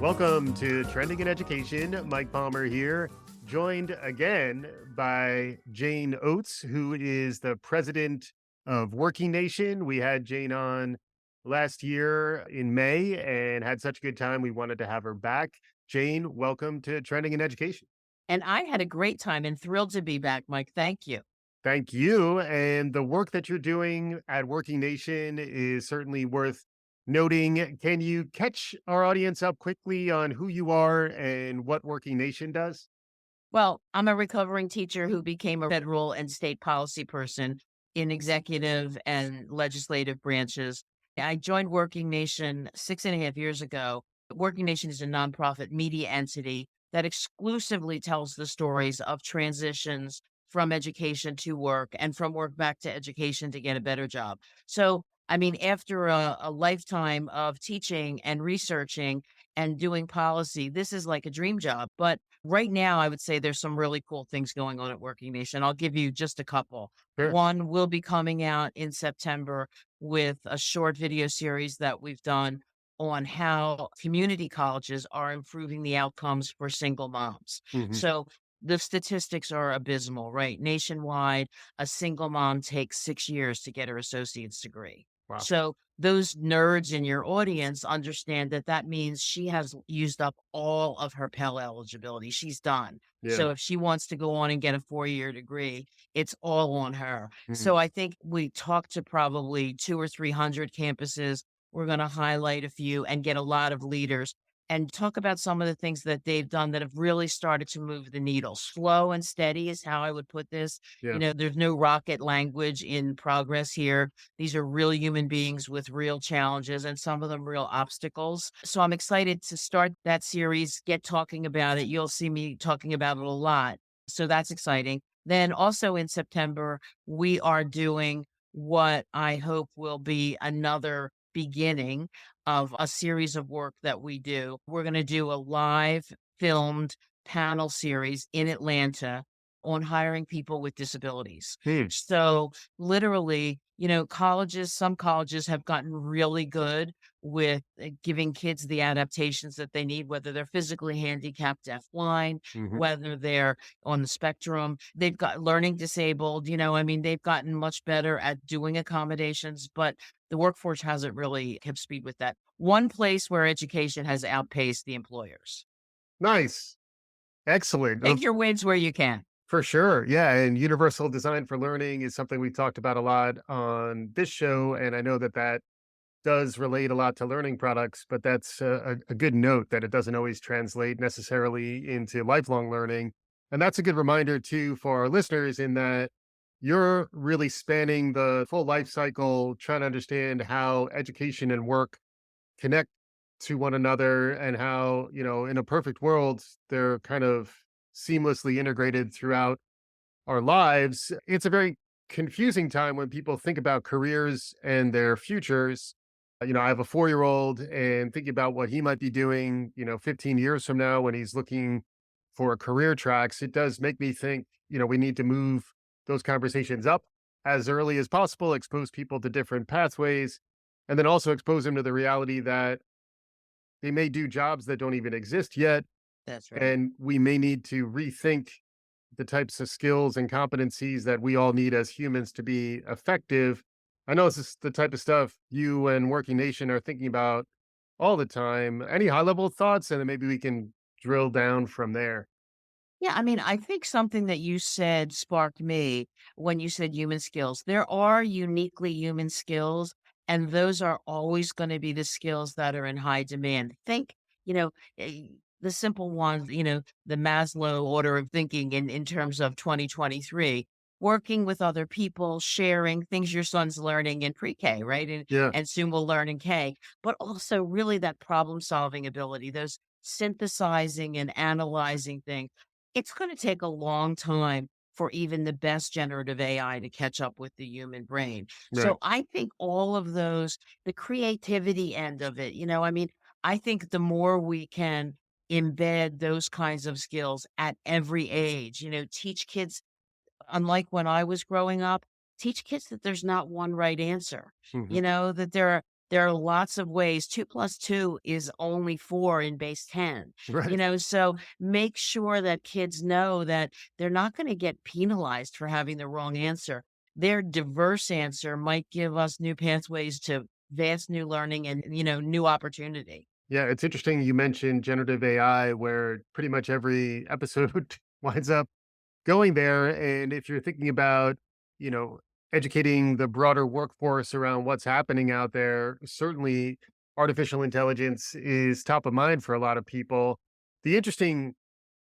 Welcome to Trending in Education. Mike Palmer here, joined again by Jane Oates, who is the president of Working Nation. We had Jane on last year in May and had such a good time. We wanted to have her back. Jane, welcome to Trending in Education. And I had a great time and thrilled to be back, Mike. Thank you. Thank you. And the work that you're doing at Working Nation is certainly worth noting. Can you catch our audience up quickly on who you are and what Working Nation does? Well, I'm a recovering teacher who became a federal and state policy person in executive and legislative branches. I joined Working Nation 6.5 years ago. Working Nation is a nonprofit media entity that exclusively tells the stories of transitions from education to work and from work back to education to get a better job. So, I mean, after a lifetime of teaching and researching and doing policy, this is like a dream job. But right now, I would say there's some really cool things going on at Working Nation. I'll give you just a couple. Sure. One will be coming out in September with a short video series that we've done on how community colleges are improving the outcomes for single moms. Hmm. So the statistics are abysmal, right? Nationwide, a single mom takes 6 years to get her associate's degree. Wow. So those nerds in your audience understand that that means she has used up all of her Pell eligibility. She's done. Yeah. So if she wants to go on and get a 4-year degree, it's all on her. Mhm. So I think we talked to probably 200 or 300 campuses. We're going to highlight a few and get a lot of leaders and talk about some of the things that they've done that have really started to move the needle. Slow and steady is how I would put this. Yeah. There's no rocket language in progress here. These are real human beings with real challenges and some of them real obstacles. So I'm excited to start that series, get talking about it. You'll see me talking about it a lot. So that's exciting. Then also in September, we are doing what I hope will be another beginning of a series of work that we do. We're going to do a live filmed panel series in Atlanta on hiring people with disabilities. Hmm. So literally, some colleges have gotten really good with giving kids the adaptations that they need, whether they're physically handicapped, deaf, blind, Hmm. whether they're on the spectrum, they've got learning disabled, they've gotten much better at doing accommodations, but the workforce hasn't really kept speed with that. One place where education has outpaced the employers. Nice. Excellent. Take your wins where you can. For sure. Yeah. And universal design for learning is something we've talked about a lot on this show. And I know that that does relate a lot to learning products, but that's a good note that it doesn't always translate necessarily into lifelong learning. And that's a good reminder, too, for our listeners in that you're really spanning the full life cycle, trying to understand how education and work connect to one another and how, in a perfect world, they're kind of seamlessly integrated throughout our lives. It's a very confusing time when people think about careers and their futures. I have a 4-year old and thinking about what he might be doing, 15 years from now when he's looking for career tracks, it does make me think, we need to move those conversations up as early as possible, expose people to different pathways, and then also expose them to the reality that they may do jobs that don't even exist yet. That's right. And we may need to rethink the types of skills and competencies that we all need as humans to be effective. I know this is the type of stuff you and Working Nation are thinking about all the time. Any high level thoughts? And then maybe we can drill down from there. Yeah, I think something that you said sparked me when you said human skills. There are uniquely human skills, and those are always going to be the skills that are in high demand. Think, you know, eh, the simple ones, the Maslow order of thinking in terms of 2023, working with other people, sharing things your son's learning in pre-K, right? And, Yeah. and soon will learn in K, but also really that problem solving ability, those synthesizing and analyzing things. It's gonna take a long time for even the best generative AI to catch up with the human brain. So Right. I think all of those, the creativity end of it, I think the more we can embed those kinds of skills at every age, teach kids, unlike when I was growing up, teach kids that there's not one right answer. Mhm. That there There are lots of ways. 2 plus 2 is only 4 in base 10, Right. so make sure that kids know that they're not gonna get penalized for having the wrong answer. Their diverse answer might give us new pathways to vast new learning and, new opportunity. Yeah, it's interesting you mentioned generative AI, where pretty much every episode winds up going there. And if you're thinking about, you know, educating the broader workforce around what's happening out there, certainly artificial intelligence is top of mind for a lot of people. The interesting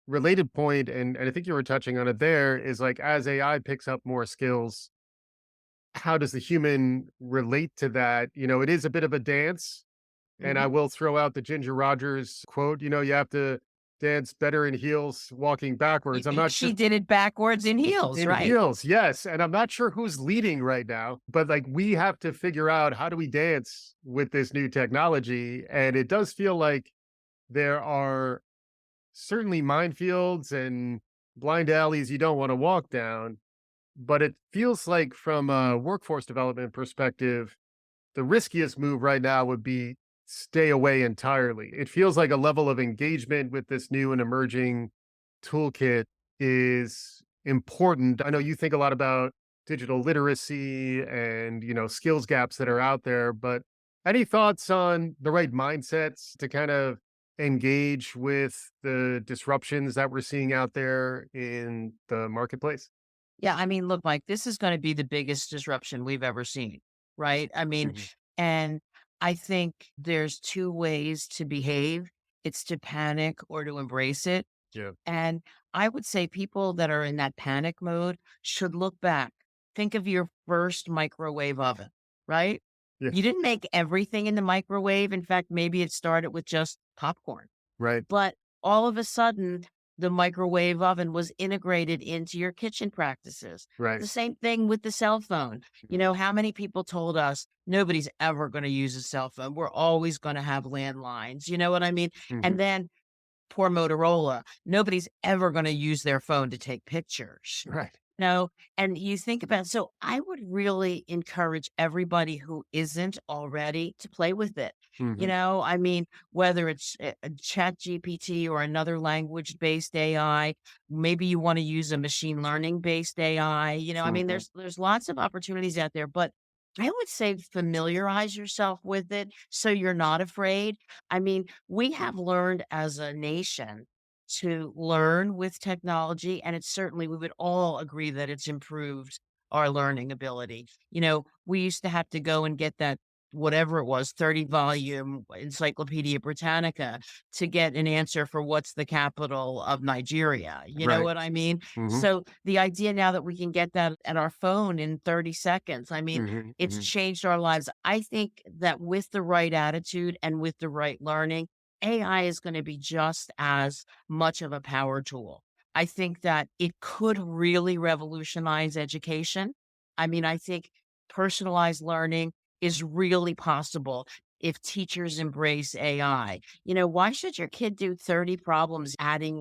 related point, and I think you were touching on it there, is like as AI picks up more skills, how does the human relate to that? It is a bit of a dance. And I Mhm. will throw out the Ginger Rogers quote, you have to dance better in heels walking backwards. I'm not sure. She did it backwards in heels, In right. heels, yes, and I'm not sure who's leading right now, but, like, we have to figure out how do we dance with this new technology, and it does feel like there are certainly minefields and blind alleys you don't wanna walk down, but it feels like from a workforce development perspective, the riskiest move right now would be stay away entirely. It feels like a level of engagement with this new and emerging toolkit is important. I know you think a lot about digital literacy and, skills gaps that are out there, but any thoughts on the right mindsets to kind of engage with the disruptions that we're seeing out there in the marketplace? Yeah, I mean, look, Mike, this is gonna be the biggest disruption we've ever seen, right? I mean, Mhm. and I think there's 2 ways to behave. It's to panic or to embrace it. Yeah. And I would say people that are in that panic mode should look back. Think of your first microwave oven, right? Yeah. You didn't make everything in the microwave. In fact, maybe it started with just popcorn. Right. But all of a sudden, the microwave oven was integrated into your kitchen practices. Right. The same thing with the cell phone. How many people told us nobody's ever going to use a cell phone? We're always going to have landlines. You know what I mean? Mhm. And then poor Motorola, nobody's ever going to use their phone to take pictures. Right. No, and you think about so I would really encourage everybody who isn't already to play with it. Mhm. I mean, whether it's a chat GPT or another language-based AI, maybe you want to use a machine learning based AI. I mean, Mhm. there's lots of opportunities out there, but I would say familiarize yourself with it so you're not afraid. I mean, we have learned as a nation to learn with technology, and it's certainly we would all agree that it's improved our learning ability. We used to have to go and get that whatever it was, 30 volume Encyclopedia Britannica to get an answer for what's the capital of Nigeria. You know Right. what I mean? Mhm. So the idea now that we can get that at our phone in 30 seconds, I mean, Mhm. it's Mhm. changed our lives. I think that with the right attitude and with the right learning, AI is going to be just as much of a power tool. I think that it could really revolutionize education. I mean, I think personalized learning is really possible if teachers embrace AI. Why should your kid do 30 problems adding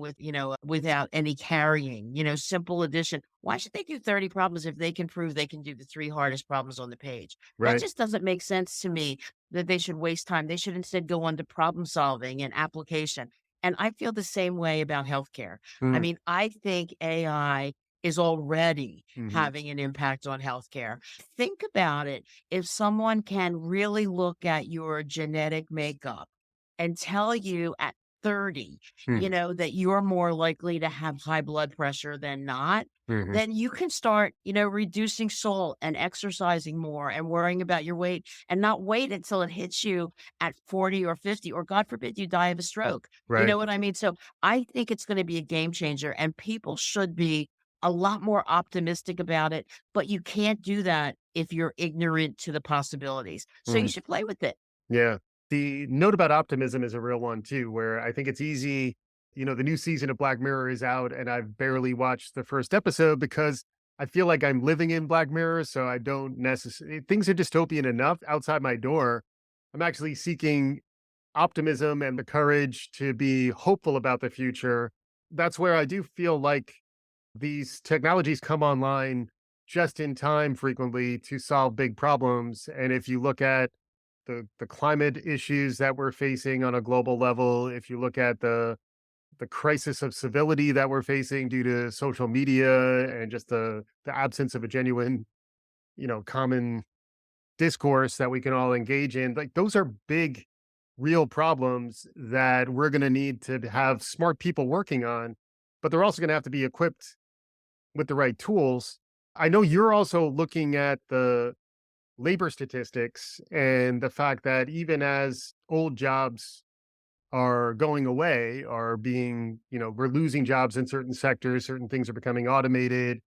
without any carrying, simple addition? Why should they do 30 problems if they can prove they can do the 3 hardest problems on the page? That Right. just doesn't make sense to me that they should waste time. They should instead go on to problem solving and application. And I feel the same way about healthcare. I Mm. mean, I think AI is already Mhm. having an impact on healthcare. Think about it. If someone can really look at your genetic makeup and tell you at 30, Mhm. that you're more likely to have high blood pressure than not, Mhm. then you can start, reducing salt and exercising more and worrying about your weight and not wait until it hits you at 40 or 50, or God forbid you die of a stroke. You Right. know what I mean? So I think it's going to be a game changer and people should be a lot more optimistic about it, but you can't do that if you're ignorant to the possibilities. So you Mhm. should play with it. Yeah. The note about optimism is a real one too, where I think it's easy. The new season of Black Mirror is out, and I've barely watched the first episode because I feel like I'm living in Black Mirror. So I don't necessarily, things are dystopian enough outside my door. I'm actually seeking optimism and the courage to be hopeful about the future. That's where I do feel like these technologies come online just in time frequently to solve big problems. And if you look at the climate issues that we're facing on a global level, if you look at the crisis of civility that we're facing due to social media and just the absence of a genuine, common discourse that we can all engage in, like those are big, real problems that we're going to need to have smart people working on, but they're also going to have to be equipped with the right tools. I know you're also looking at the labor statistics and the fact that even as old jobs are going away, are being, we're losing jobs in certain sectors, certain things are becoming automated.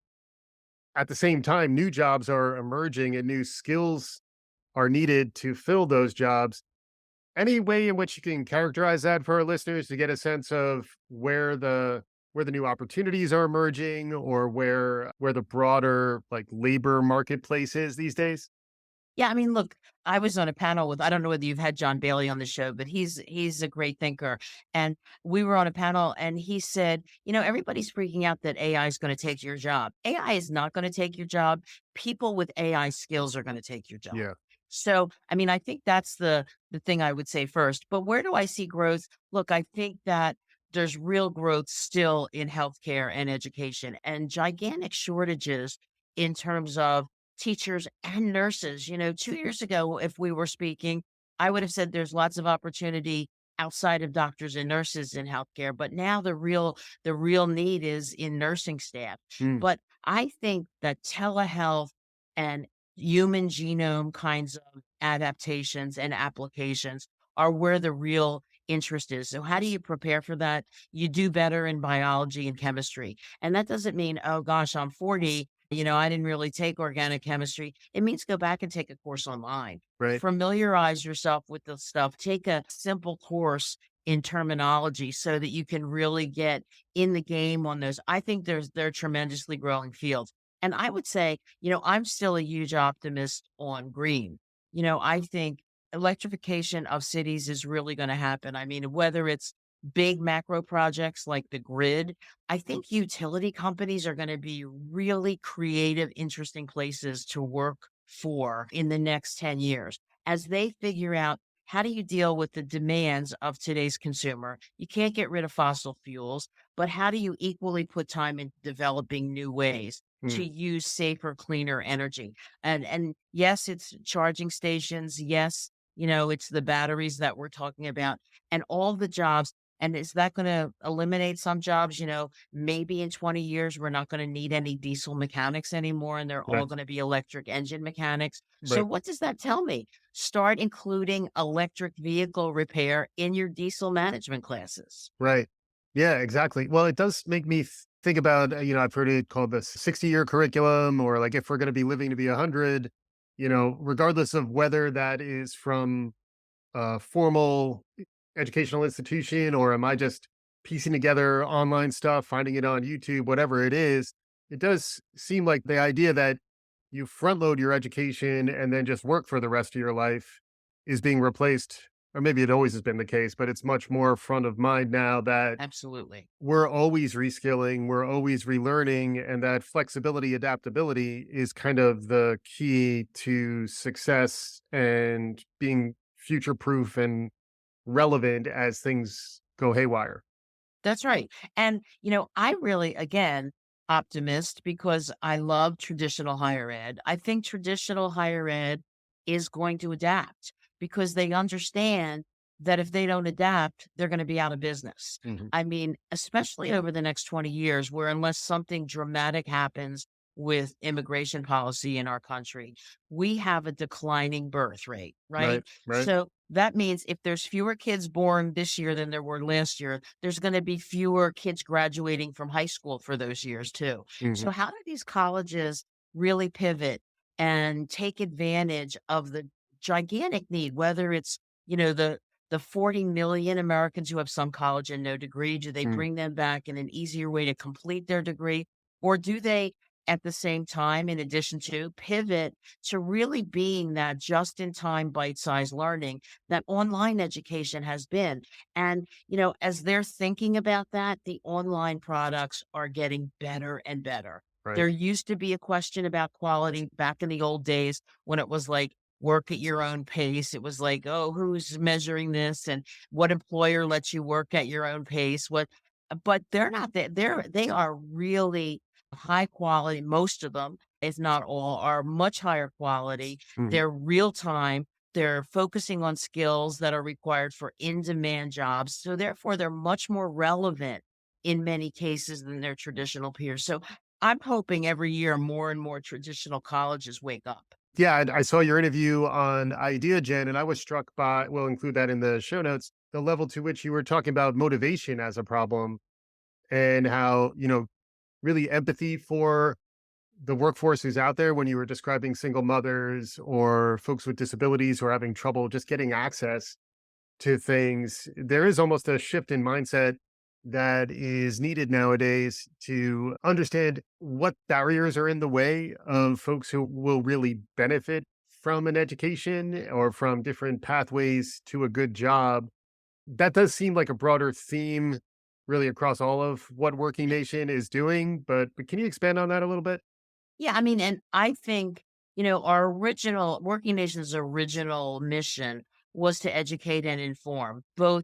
At the same time, new jobs are emerging and new skills are needed to fill those jobs. Any way in which you can characterize that for our listeners to get a sense of where the new opportunities are emerging, or where the broader like labor marketplace is these days? Yeah, I mean, look, I was on a panel with I don't know whether you've had John Bailey on the show, but he's a great thinker. And we were on a panel and he said, everybody's freaking out that AI is going to take your job. AI is not going to take your job. People with AI skills are going to take your job. Yeah. So, I mean, I think that's the thing I would say first. But where do I see growth? Look, I think that there's real growth still in healthcare and education and gigantic shortages in terms of teachers and nurses. 2 years ago, if we were speaking, I would have said there's lots of opportunity outside of doctors and nurses in healthcare, but now the real need is in nursing staff. Mm, But I think that telehealth and human genome kinds of adaptations and applications are where the real interest is. So how do you prepare for that? You do better in biology and chemistry. And that doesn't mean, oh gosh, I'm 40, I didn't really take organic chemistry. It means go back and take a course online. right. Familiarize yourself with the stuff. Take a simple course in terminology so that you can really get in the game on those. I think they're tremendously growing fields. And I would say, I'm still a huge optimist on green. I think electrification of cities is really going to happen. I mean, whether it's big macro projects like the grid, I think utility companies are going to be really creative, interesting places to work for in the next 10 years as they figure out how do you deal with the demands of today's consumer. You can't get rid of fossil fuels, but how do you equally put time in developing new ways to Mm, use safer, cleaner energy? And yes, it's charging stations. Yes, it's the batteries that we're talking about and all the jobs. And is that going to eliminate some jobs? Maybe in 20 years, we're not going to need any diesel mechanics anymore, and they're all right. going to be electric engine mechanics. So, Right. what does that tell me? Start including electric vehicle repair in your diesel management classes. Right. Yeah, exactly. Well, it does make me think about, I've heard it called the 60-year curriculum, or like if we're going to be living to be 100, regardless of whether that is from a formal educational institution, or am I just piecing together online stuff, finding it on YouTube, whatever it is, it does seem like the idea that you front load your education and then just work for the rest of your life is being replaced, or maybe it always has been the case, but it's much more front of mind now that Absolutely. we're always reskilling, we're always relearning, and that flexibility, adaptability is kind of the key to success and being future proof and relevant as things go haywire. That's right. And, I really, again, optimist because I love traditional higher ed. I think traditional higher ed is going to adapt because they understand that if they don't adapt, they're going to be out of business. Mhm. I mean, especially over the next 20 years, where unless something dramatic happens with immigration policy in our country, we have a declining birth rate, Right, right? right. So that means if there's fewer kids born this year than there were last year, there's going to be fewer kids graduating from high school for those years too. Mhm. So how do these colleges really pivot and take advantage of the gigantic need, whether it's, the 40 million Americans who have some college and no degree, do they Mm. bring them back in an easier way to complete their degree? Or do they at the same time, in addition to pivot to really being that just in time bite-sized learning that online education has been. And, as they're thinking about that, the online products are getting better and better. Right. There used to be a question about quality back in the old days when it was like work at your own pace. It was like, oh, who's measuring this and what employer lets you work at your own pace? But they're not that they are really high quality. Most of them, if not all, are much higher quality. Mhm. They're real time. They're focusing on skills that are required for in demand jobs. So, therefore, they're much more relevant in many cases than their traditional peers. So, I'm hoping every year more and more traditional colleges wake up. Yeah, and I saw your interview on IdeaGen, and I was struck by, we'll include that in the show notes, the level to which you were talking about motivation as a problem and how, really empathy for the workforce who's out there when you were describing single mothers or folks with disabilities who are having trouble just getting access to things. There is almost a shift in mindset that is needed nowadays to understand what barriers are in the way of folks who will really benefit from an education or from different pathways to a good job. That does seem like a broader theme really across all of what Working Nation is doing, but can you expand on that a little bit? Yeah, I mean, and I think, our original Working Nation's original mission was to educate and inform both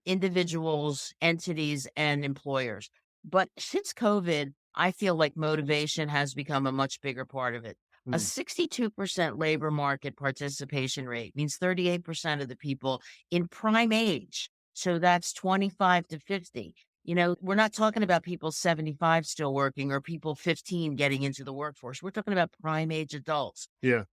individuals, entities, and employers. But since COVID, I feel like motivation has become a much bigger part of it. A Mm, 62% labor market participation rate means 38% of the people in prime age. So that's 25 to 50. We're not talking about people 75 still working or people 15 getting into the workforce. We're talking about prime age adults. yeah.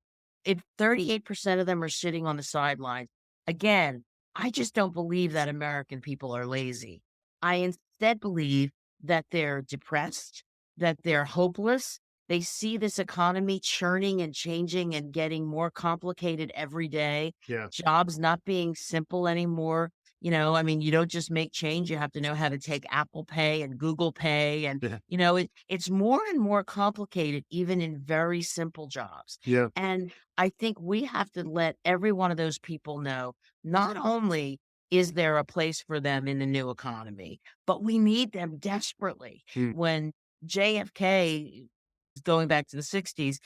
If 38% of them are sitting on the sidelines, again, I just don't believe that American people are lazy. I instead believe that they're depressed, that they're hopeless. They see this economy churning and changing and getting more complicated every day. Yeah. Jobs not being simple anymore. I mean, you don't just make change. You have to know how to take Apple Pay and Google Pay. And, Yeah. it's more and more complicated, even in very simple jobs. Yeah. And I think we have to let every one of those people know not only is there a place for them in the new economy, but we need them desperately. Mm, When JFK, going back to the 60s,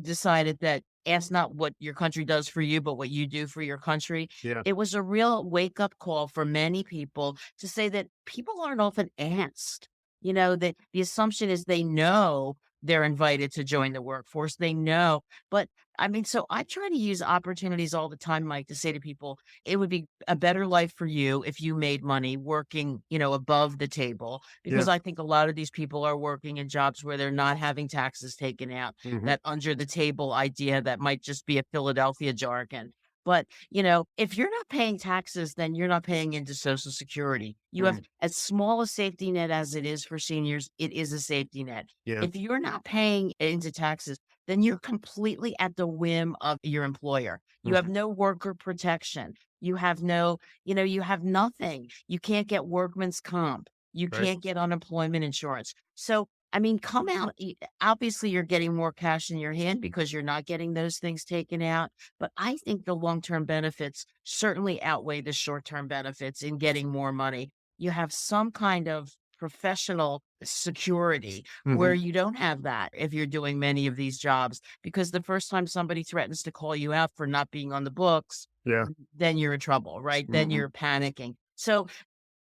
decided that ask not what your country does for you, but what you do for your country. yeah. It was a real wake up call for many people to say that people aren't often asked. That the assumption is they know they're invited to join the workforce. They know, but I mean, so I try to use opportunities all the time, Mike, to say to people, it would be a better life for you if you made money working, above the table. Yeah. Because I think a lot of these people are working in jobs where they're not having taxes taken out, Mhm. that under the table idea that might just be a Philadelphia jargon. But, if you're not paying taxes, then you're not paying into Social Security. You have Mm, as small a safety net as it is for seniors, it is a safety net. yeah. If you're not paying into taxes, then you're completely at the whim of your employer. You have Mhm. no worker protection. You have no, you have nothing. You can't get workman's comp. You Right. can't get unemployment insurance. So, I mean, come out. Obviously, you're getting more cash in your hand because you're not getting those things taken out. But I think the long term benefits certainly outweigh the short term benefits in getting more money. You have some kind of professional security where Mhm. you don't have that if you're doing many of these jobs, because the first time somebody threatens to call you out for not being on the books, Yeah. then you're in trouble, right? Then Mhm. you're panicking. So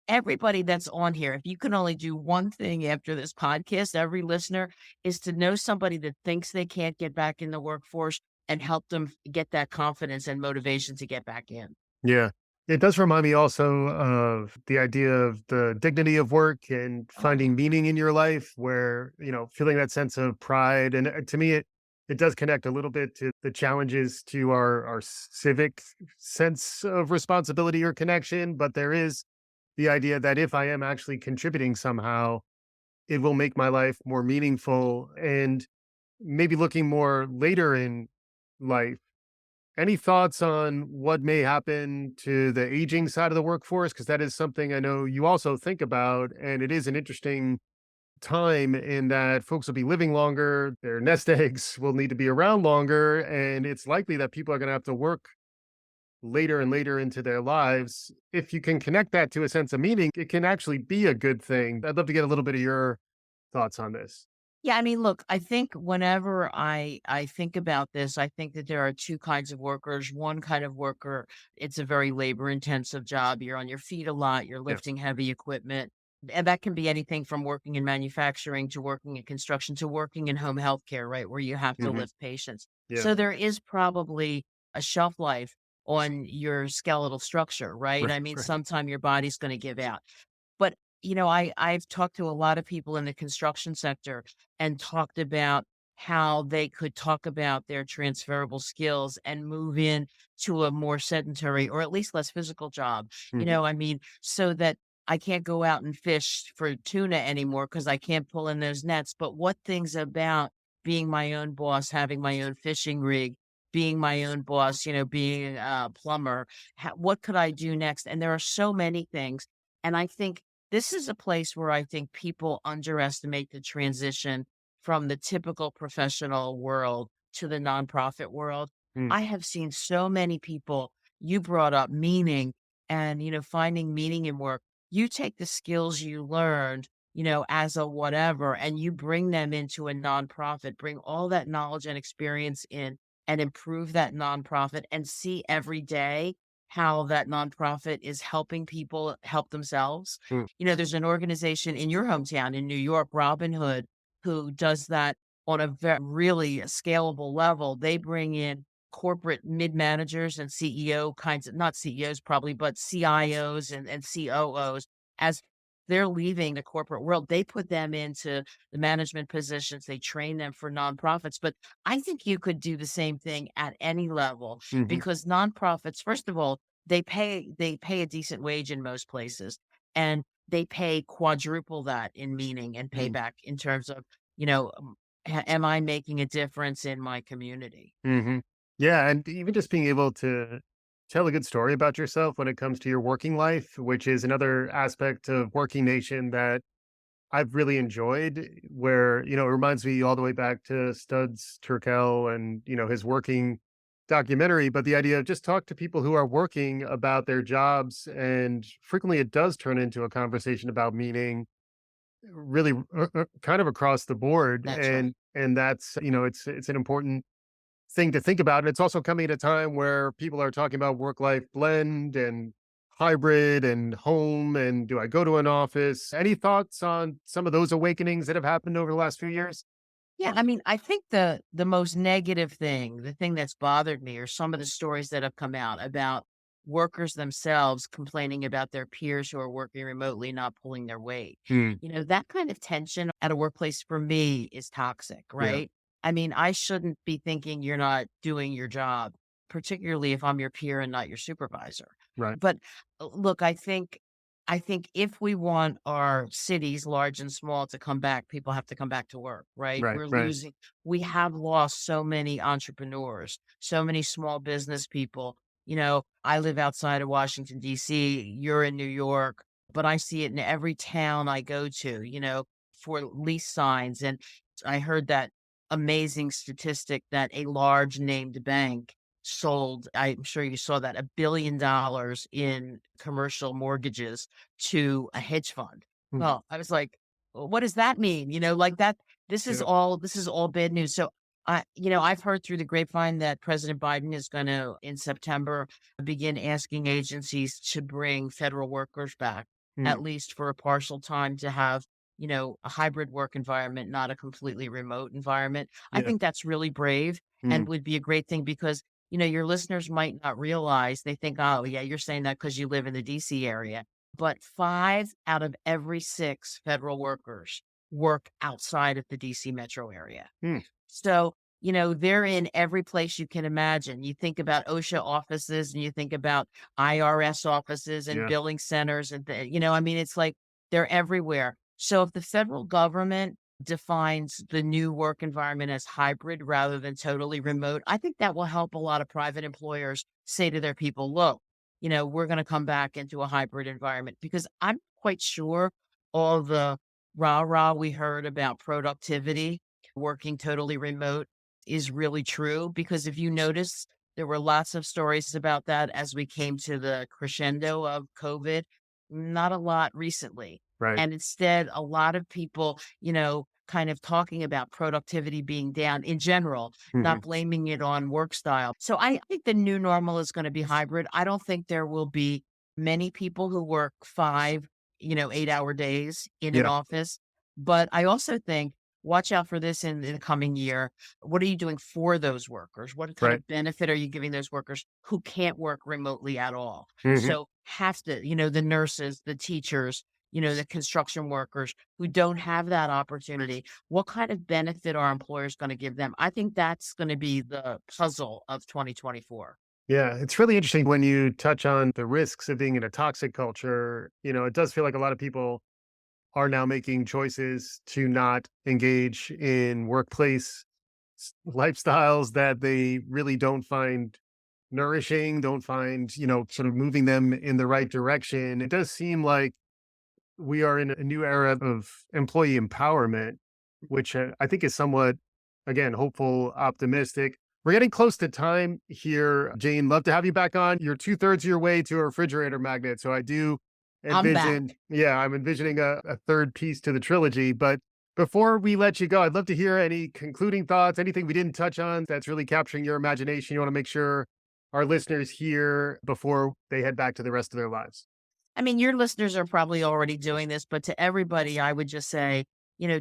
everybody that's on here, if you can only do one thing after this podcast, every listener is to know somebody that thinks they can't get back in the workforce and help them get that confidence and motivation to get back in. Yeah. It does remind me also of the idea of the dignity of work and Oh, finding meaning in your life where, feeling that sense of pride. And to me, it does connect a little bit to the challenges to our civic sense of responsibility or connection. But there is the idea that if I am actually contributing somehow, it will make my life more meaningful and maybe looking more later in life. Any thoughts on what may happen to the aging side of the workforce? Because that is something I know you also think about, and it is an interesting time in that folks will be living longer, their nest eggs will need to be around longer, and it's likely that people are going to have to work later and later into their lives. If you can connect that to a sense of meaning, it can actually be a good thing. I'd love to get a little bit of your thoughts on this. Yeah, I mean, look, I think whenever I think about this, I think that there are two kinds of workers. One kind of worker, it's a very labor intensive job. You're on your feet a lot, you're Yes. lifting heavy equipment. And that can be anything from working in manufacturing to working in construction to working in home health care, right? Where you have to Hmm. lift patients. Yeah. So there is probably a shelf life on your skeletal structure, right? Right. I mean, Right. sometime your body's going to give out. But, I've talked to a lot of people in the construction sector and talked about how they could talk about their transferable skills and move in to a more sedentary or at least less physical job. Hmm. I mean, so that I can't go out and fish for tuna anymore because I can't pull in those nets. But what things about being my own boss, having my own fishing rig, being my own boss, being a plumber, what could I do next? And there are so many things. And I think this is a place where I think people underestimate the transition from the typical professional world to the nonprofit world. Mm. I have seen so many people, you brought up meaning and, finding meaning in work. You take the skills you learned, as a whatever, and you bring them into a nonprofit, bring all that knowledge and experience in and improve that nonprofit and see every day how that nonprofit is helping people help themselves. Mm. There's an organization in your hometown in New York, Robin Hood, who does that on a really scalable level. They bring in corporate mid managers and CEO kinds of, not CEOs probably, but CIOs and COOs as they're leaving the corporate world. They put them into the management positions. They train them for nonprofits. But I think you could do the same thing at any level Mhm. because nonprofits, first of all, they pay a decent wage in most places, and they pay quadruple that in meaning and Mm. payback in terms of, you know, am I making a difference in my community? Mhm. Yeah, and even just being able to tell a good story about yourself when it comes to your working life, which is another aspect of Working Nation that I've really enjoyed, where, it reminds me all the way back to Studs Terkel and, his working documentary, but the idea of just talk to people who are working about their jobs, and frequently it does turn into a conversation about meaning really kind of across the board, That's right. and that's, it's an important thing to think about. And it's also coming at a time where people are talking about work life blend and hybrid and home. And do I go to an office? Any thoughts on some of those awakenings that have happened over the last few years? Yeah, I mean, I think the most negative thing, the thing that's bothered me are some of the stories that have come out about workers themselves complaining about their peers who are working remotely not pulling their weight. Hmm. That kind of tension at a workplace for me is toxic, Yeah. right? I mean, I shouldn't be thinking you're not doing your job, particularly if I'm your peer and not your supervisor. Right. But look, I think if we want our cities, large and small, to come back, people have to come back to work, right? Right. Right. We have lost so many entrepreneurs, so many small business people. I live outside of Washington, D.C., you're in New York, but I see it in every town I go to, for lease signs. And I heard that amazing statistic that a large named bank sold, I'm sure you saw that, $1 billion in commercial mortgages to a hedge fund. Mhm. Well, I was like, "Well, what does that mean?" Like that Yeah. this is all bad news. So I've heard through the grapevine that President Biden is going to in September begin asking agencies to bring federal workers back Mm. at least for a partial time to have, a hybrid work environment, not a completely remote environment. I Yeah. think that's really brave Mm. and would be a great thing because your listeners might not realize they think, oh, yeah, you're saying that because you live in the DC area. But 5 out of every 6 federal workers work outside of the DC metro area. Mm. So, they're in every place you can imagine. You think about OSHA offices and you think about IRS offices and Yeah. billing centers and I mean, it's like they're everywhere. So if the federal government defines the new work environment as hybrid rather than totally remote, I think that will help a lot of private employers say to their people, look, we're going to come back into a hybrid environment because I'm quite sure all the rah rah we heard about productivity working totally remote is really true because if you notice, there were lots of stories about that as we came to the crescendo of COVID, not a lot recently. Right. And instead, a lot of people, kind of talking about productivity being down in general, not Mhm. blaming it on work style. So I think the new normal is going to be hybrid. I don't think there will be many people who work 5, 8-hour days in an Yeah, office. But I also think watch out for this in the coming year. What are you doing for those workers? What kind right. of benefit are you giving those workers who can't work remotely at all? Mhm. So have to, the nurses, the teachers, the construction workers who don't have that opportunity. What kind of benefit are employers going to give them? I think that's going to be the puzzle of 2024. Yeah, it's really interesting when you touch on the risks of being in a toxic culture. It does feel like a lot of people are now making choices to not engage in workplace lifestyles that they really don't find nourishing, don't find, sort of moving them in the right direction. It does seem like we are in a new era of employee empowerment, which I think is somewhat, again, hopeful, optimistic. We're getting close to time here, Jane. Love to have you back on. You're two-thirds of your way to a refrigerator magnet. So I do I'm back. envision, yeah, I'm envisioning a third piece to the trilogy. But before we let you go, I'd love to hear any concluding thoughts, anything we didn't touch on that's really capturing your imagination. You want to make sure our listeners hear before they head back to the rest of their lives. I mean, your listeners are probably already doing this, but to everybody, I would just say,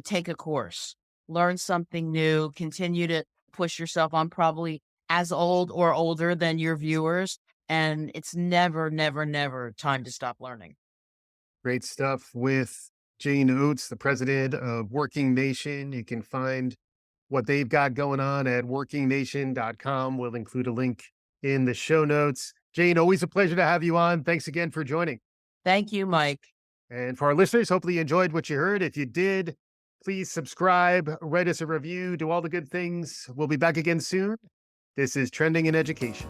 take a course, learn something new, continue to push yourself. I'm probably as old or older than your viewers, and it's never, never, never time to stop learning. Great stuff with Jane Oates, the president of Working Nation. You can find what they've got going on at workingnation.com. We'll include a link in the show notes. Jane, always a pleasure to have you on. Thanks again for joining. Thank you, Mike. And for our listeners, hopefully you enjoyed what you heard. If you did, please subscribe, write us a review, do all the good things. We'll be back again soon. This is Trending in Education.